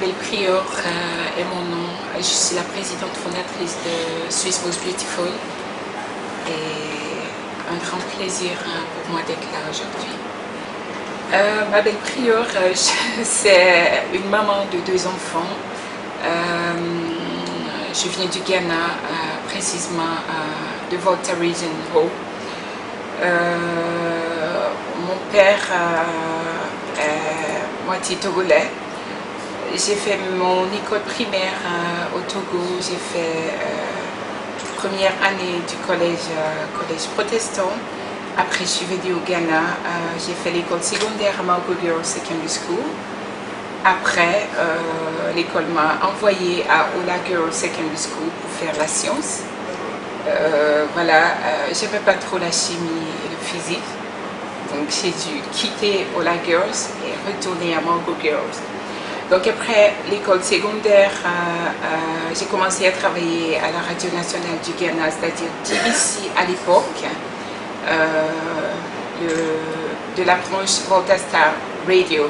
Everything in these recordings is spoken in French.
Mabel Prior est mon nom. Je suis la présidente fondatrice de Swiss Most Beautiful. Et un grand plaisir pour moi d'être là aujourd'hui. Mabel Prior, c'est une maman de 2 enfants. Je viens du Ghana, précisément de Volta Region Ho. Mon père est moitié togolais. J'ai fait mon école primaire au Togo. J'ai fait première année du collège protestant. Après, je suis venue au Ghana. J'ai fait l'école secondaire à Malgo Girls Secondary School. Après, l'école m'a envoyée à Ola Girls Secondary School pour faire la science. Voilà, j'aimais pas trop la chimie et le physique. Donc, j'ai dû quitter Ola Girls et retourner à Malgo Girls. Donc après l'école secondaire, j'ai commencé à travailler à la radio nationale du Ghana, c'est-à-dire DBC à l'époque, de la branche Volta Star Radio.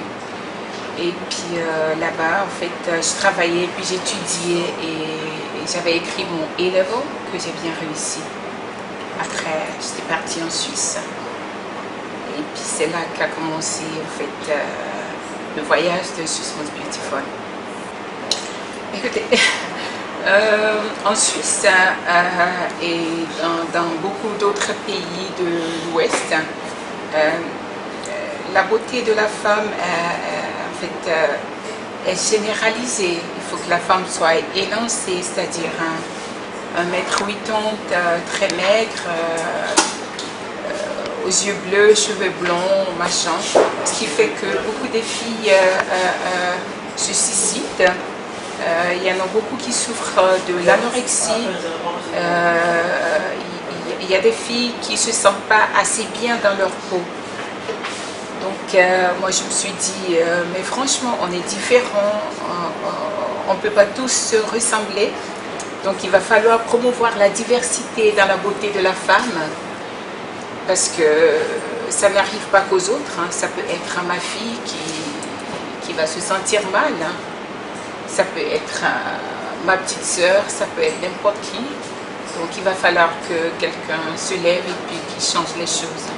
Et puis là-bas, en fait, je travaillais, puis j'étudiais et j'avais écrit mon A-Level que j'ai bien réussi. Après, j'étais partie en Suisse. Et puis c'est là qu'a commencé, en fait, le voyage de Swiss Most Beautiful. Écoutez, en Suisse et dans beaucoup d'autres pays de l'Ouest, la beauté de la femme en fait, est généralisée. Il faut que la femme soit élancée, c'est-à-dire 1m80, très maigre, aux yeux bleus, cheveux blonds, machin, ce qui fait que beaucoup de filles se suicident. Il y en a beaucoup qui souffrent de l'anorexie. Il y a des filles qui ne se sentent pas assez bien dans leur peau. Donc moi je me suis dit, mais franchement on est différents, on ne peut pas tous se ressembler. Donc il va falloir promouvoir la diversité dans la beauté de la femme. Parce que ça n'arrive pas qu'aux autres, hein. Ça peut être ma fille qui va se sentir mal, hein. Ça peut être ma petite sœur, ça peut être n'importe qui. Donc il va falloir que quelqu'un se lève et puis qu'il change les choses.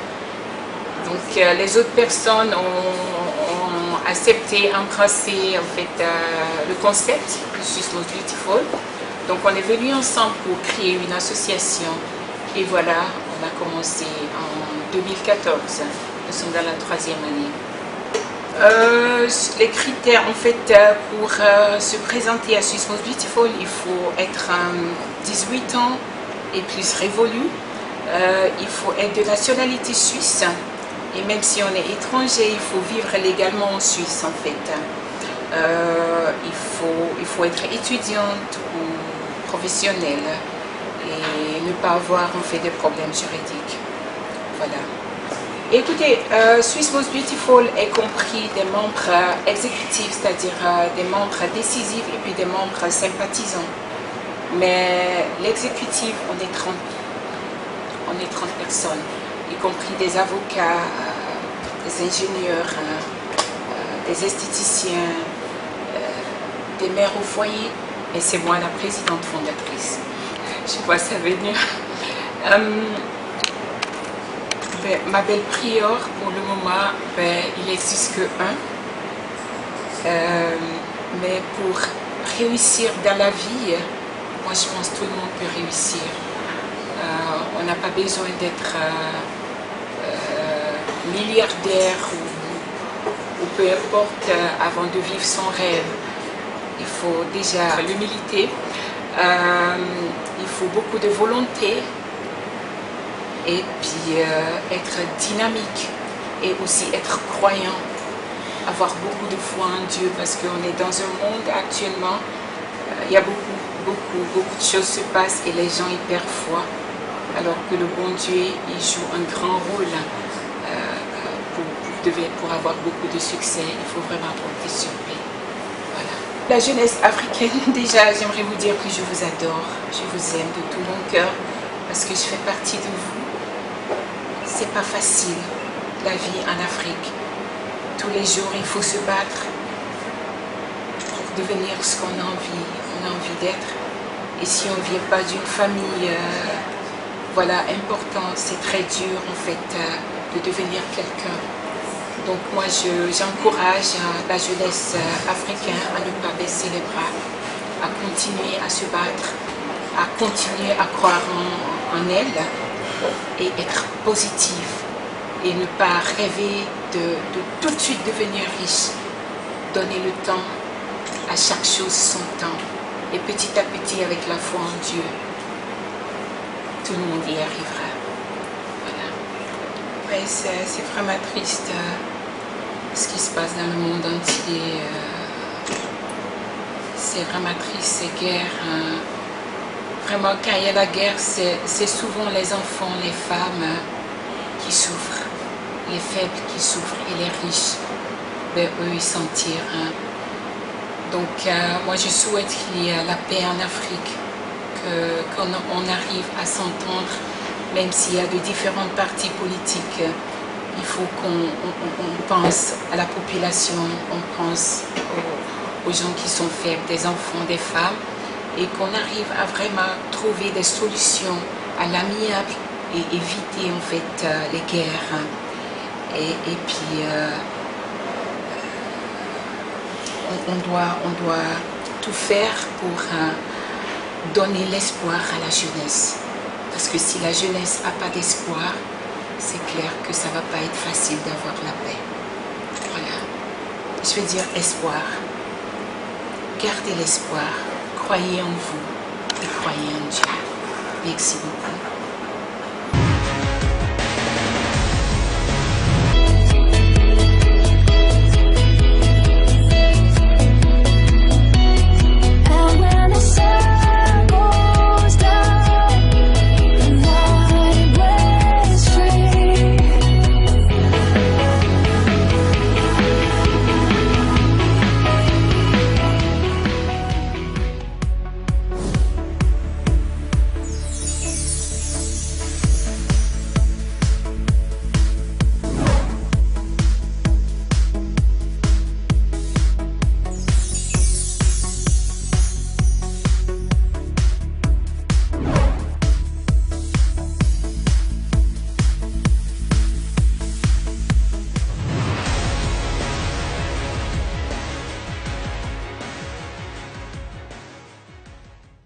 Donc les autres personnes ont accepté, embrassé en fait, le concept de Swiss Most Beautiful. Donc on est venus ensemble pour créer une association et voilà. On a commencé en 2014, nous sommes dans la 3e année. Les critères en fait pour se présenter à Swiss Most Beautiful, il faut être 18 ans et plus révolu, il faut être de nationalité suisse et même si on est étranger, il faut vivre légalement en Suisse en fait. Il faut être étudiante ou professionnelle. Et ne pas avoir en fait des problèmes juridiques. Voilà. Écoutez, Swiss Most Beautiful est compris des membres exécutifs, c'est-à-dire des membres décisifs et puis des membres sympathisants. Mais l'exécutif, on est 30. On est 30 personnes, y compris des avocats, des ingénieurs, des esthéticiens, des mères au foyer. Et c'est moi la présidente fondatrice. Je vois ça venir. Mabel Prior, pour le moment, il n'existe que un. Mais pour réussir dans la vie, moi je pense que tout le monde peut réussir. On n'a pas besoin d'être milliardaire ou peu importe avant de vivre son rêve. Il faut déjà l'humilité. Il faut beaucoup de volonté et puis être dynamique et aussi être croyant, avoir beaucoup de foi en Dieu parce qu'on est dans un monde actuellement, il y a beaucoup de choses se passent et les gens y perdent foi alors que le bon Dieu il joue un grand rôle pour avoir beaucoup de succès. Il faut vraiment compter sur lui. La jeunesse africaine, déjà, j'aimerais vous dire que je vous adore, je vous aime de tout mon cœur, parce que je fais partie de vous. C'est pas facile, la vie en Afrique. Tous les jours, il faut se battre pour devenir ce qu'on a envie d'être. Et si on ne vient pas d'une famille voilà, importante, c'est très dur en fait de devenir quelqu'un. Donc moi j'encourage la jeunesse africaine à ne pas baisser les bras, à continuer à se battre, à continuer à croire en elle et être positive et ne pas rêver de tout de suite devenir riche. Donner le temps à chaque chose son temps et petit à petit avec la foi en Dieu, tout le monde y arrivera. Voilà. Ouais, c'est vraiment triste ce qui se passe dans le monde entier. C'est vraiment triste ces guerres. Vraiment, quand il y a la guerre, c'est souvent les enfants, les femmes qui souffrent, les faibles qui souffrent et les riches, ben, eux ils s'en tirent. Donc moi je souhaite qu'il y ait la paix en Afrique, qu'on arrive à s'entendre, même s'il y a de différents partis politiques. Il faut qu'on pense à la population, on pense aux gens qui sont faibles, des enfants, des femmes, et qu'on arrive à vraiment trouver des solutions à l'amiable et éviter en fait les guerres. Et puis on doit tout faire pour donner l'espoir à la jeunesse. Parce que si la jeunesse n'a pas d'espoir, c'est clair que ça ne va pas être facile d'avoir la paix. Voilà. Je veux dire espoir. Gardez l'espoir. Croyez en vous et croyez en Dieu. Merci beaucoup.